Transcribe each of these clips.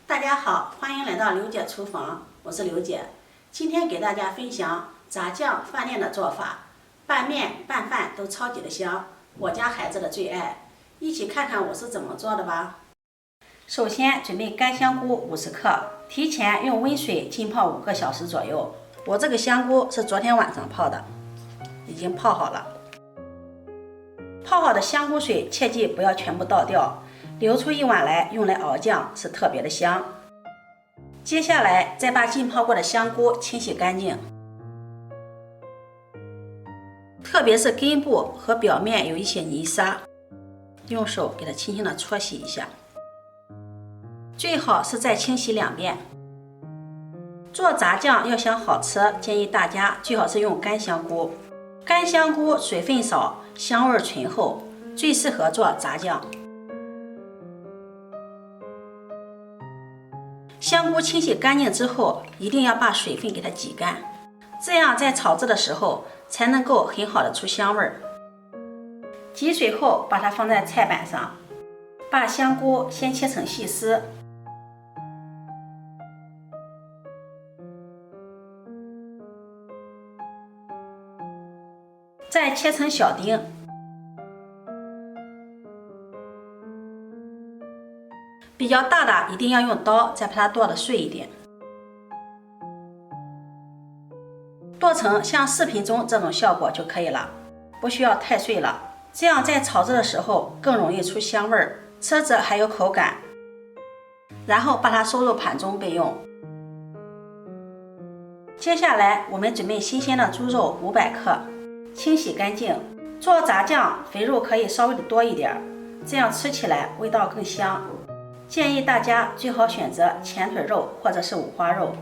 大家好，欢迎来到刘姐厨房，我是刘姐。今天给大家分享炸酱饭店的做法，拌面拌饭都超级的香，我家孩子的最爱。一起看看我是怎么做的吧。首先准备干香菇50克，提前用温水浸泡5个小时左右。我这个香菇是昨天晚上泡的，已经泡好了。泡好的香菇水切记不要全部倒掉，留出一碗来用来熬酱是特别的香。接下来再把浸泡过的香菇清洗干净，特别是根部和表面有一些泥沙，用手给它轻轻的搓洗一下，最好是再清洗2遍。做炸酱要想好吃，建议大家最好是用干香菇。干香菇水分少，香味醇厚，最适合做炸酱。香菇清洗干净之后，一定要把水分给它挤干，这样在炒制的时候才能够很好的出香味儿。挤水后，把它放在菜板上，把香菇先切成细丝，再切成小丁。比较大的一定要用刀再把它剁得碎一点，剁成像视频中这种效果就可以了，不需要太碎了，这样在炒制的时候更容易出香味儿，吃着还有口感。然后把它收入盘中备用。接下来我们准备新鲜的猪肉500克，清洗干净。做炸酱肥肉可以稍微的多一点，这样吃起来味道更香。建议大家最好选择前腿肉或者是五花肉。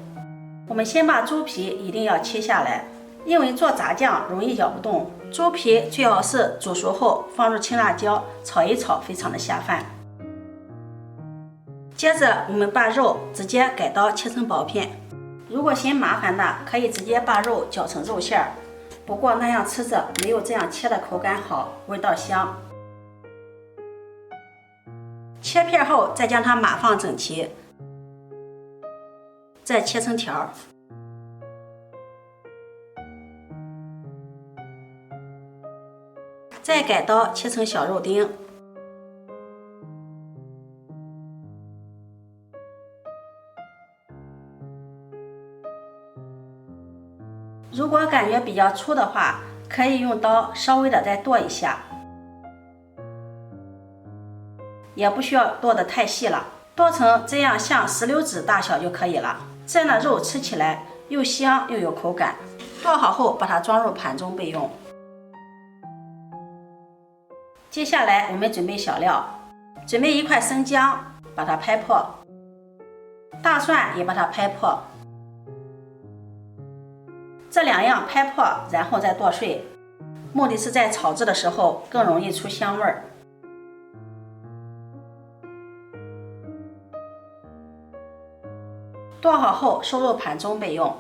我们先把猪皮一定要切下来，因为做炸酱容易咬不动，猪皮最好是煮熟后放入青辣椒炒一炒，非常的下饭。接着我们把肉直接改刀切成薄片，如果嫌麻烦的可以直接把肉绞成肉馅儿，不过那样吃着没有这样切的口感好，味道香。切片后再将它码放整齐，再切成条，再改刀切成小肉丁。如果感觉比较粗的话，可以用刀稍微的再剁一下，也不需要剁得太细了，剁成这样像石榴籽大小就可以了。这样的肉吃起来又香又有口感。剁好后把它装入盘中备用。接下来我们准备小料，准备1块生姜，把它拍破，大蒜也把它拍破，这2样拍破，然后再剁碎，目的是在炒制的时候更容易出香味儿。剁好后收入盘中备用。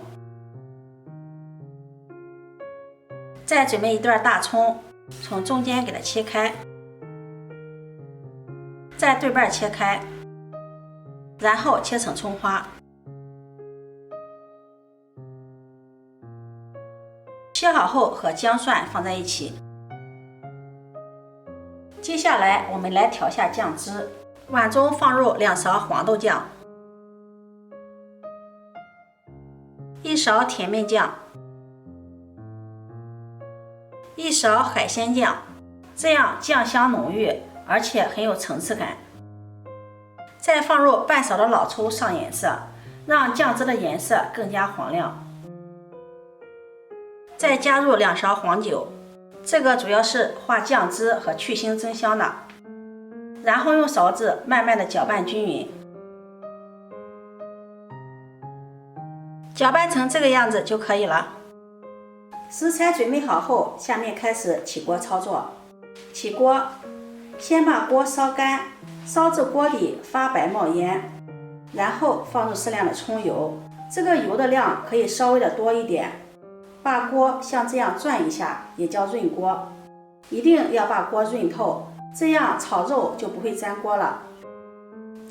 再准备1段大葱，从中间给它切开，再对半切开，然后切成葱花。切好后和姜蒜放在一起。接下来我们来调下酱汁，碗中放入2勺黄豆酱，1勺甜面酱，1勺海鲜酱，这样酱香浓郁，而且很有层次感。再放入半勺的老抽上颜色，让酱汁的颜色更加黄亮。再加入2勺黄酒，这个主要是化酱汁和去腥增香的。然后用勺子慢慢的搅拌均匀，搅拌成这个样子就可以了。食材准备好后，下面开始起锅操作。起锅，先把锅烧干，烧至锅底发白冒烟，然后放入适量的葱油，这个油的量可以稍微的多一点。把锅像这样转一下，也叫润锅，一定要把锅润透，这样炒肉就不会粘锅了。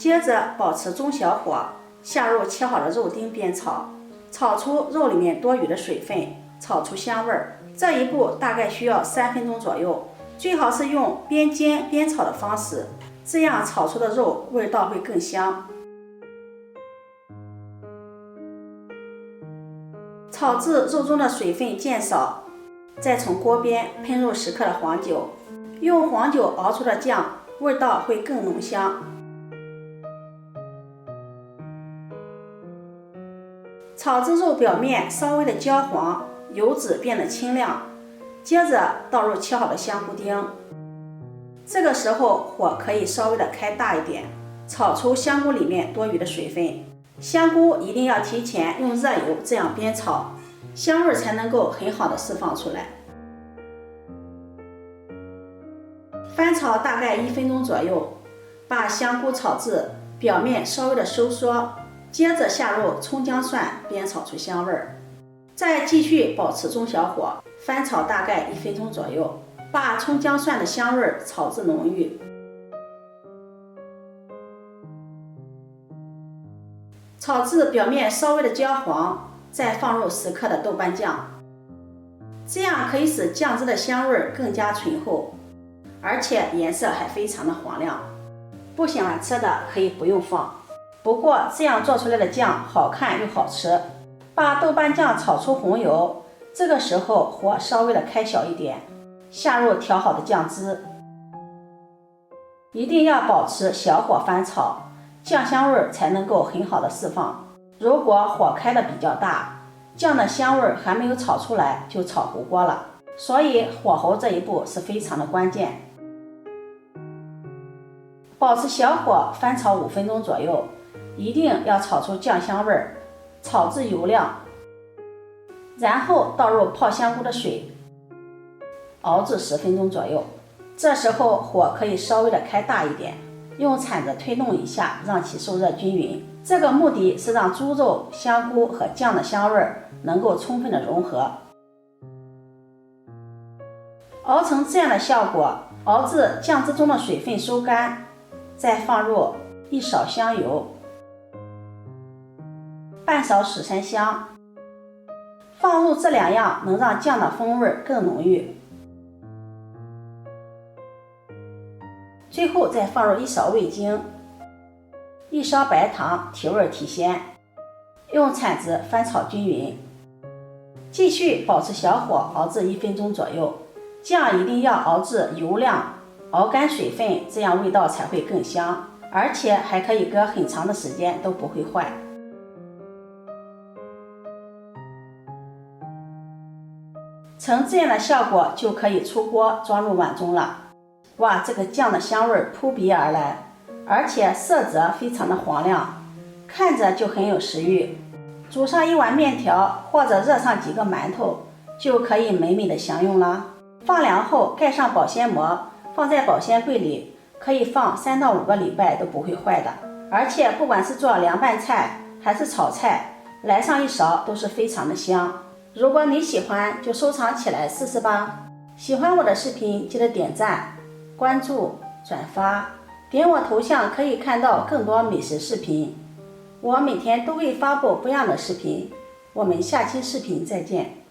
接着保持中小火，下入切好的肉丁煸炒，炒出肉里面多余的水分，炒出香味儿。这一步大概需要3分钟左右，最好是用边煎边炒的方式，这样炒出的肉味道会更香。炒至肉中的水分渐少，再从锅边喷入10克的黄酒，用黄酒熬出的酱味道会更浓香。炒至肉表面稍微的焦黄，油脂变得清亮，接着倒入切好的香菇丁。这个时候火可以稍微的开大一点，炒出香菇里面多余的水分。香菇一定要提前用热油这样煸炒，香味才能够很好的释放出来。翻炒大概1分钟左右，把香菇炒至表面稍微的收缩，接着下入葱姜蒜煸炒出香味儿，再继续保持中小火，翻炒大概1分钟左右，把葱姜蒜的香味儿炒至浓郁。炒至表面稍微的焦黄，再放入10克的豆瓣酱，这样可以使酱汁的香味儿更加醇厚，而且颜色还非常的黄亮。不喜欢吃的可以不用放，不过这样做出来的酱好看又好吃。把豆瓣酱炒出红油，这个时候火稍微的开小一点，下入调好的酱汁，一定要保持小火翻炒，酱香味才能够很好的释放。如果火开的比较大，酱的香味还没有炒出来就炒糊锅了，所以火候这一步是非常的关键。保持小火翻炒5分钟左右，一定要炒出酱香味儿，炒至油亮，然后倒入泡香菇的水，熬至10分钟左右。这时候火可以稍微的开大一点，用铲子推动一下，让其受热均匀。这个目的是让猪肉、香菇和酱的香味能够充分的融合。熬成这样的效果，熬至酱汁中的水分收干，再放入1勺香油，半勺十三香，放入这2样能让酱的风味更浓郁。最后再放入1勺味精，1勺白糖提味提鲜，用铲子翻炒均匀，继续保持小火熬至1分钟左右。酱一定要熬至油亮，熬干水分，这样味道才会更香，而且还可以搁很长的时间都不会坏。成这样的效果就可以出锅装入碗中了。哇，这个酱的香味扑鼻而来，而且色泽非常的黄亮，看着就很有食欲。煮上1碗面条或者热上几个馒头，就可以美美的享用了。放凉后盖上保鲜膜，放在保鲜柜里，可以放3到5个礼拜都不会坏的。而且不管是做凉拌菜还是炒菜，来上1勺都是非常的香。如果你喜欢，就收藏起来试试吧。喜欢我的视频记得点赞、关注、转发，点我头像可以看到更多美食视频。我每天都会发布不一样的视频，我们下期视频再见。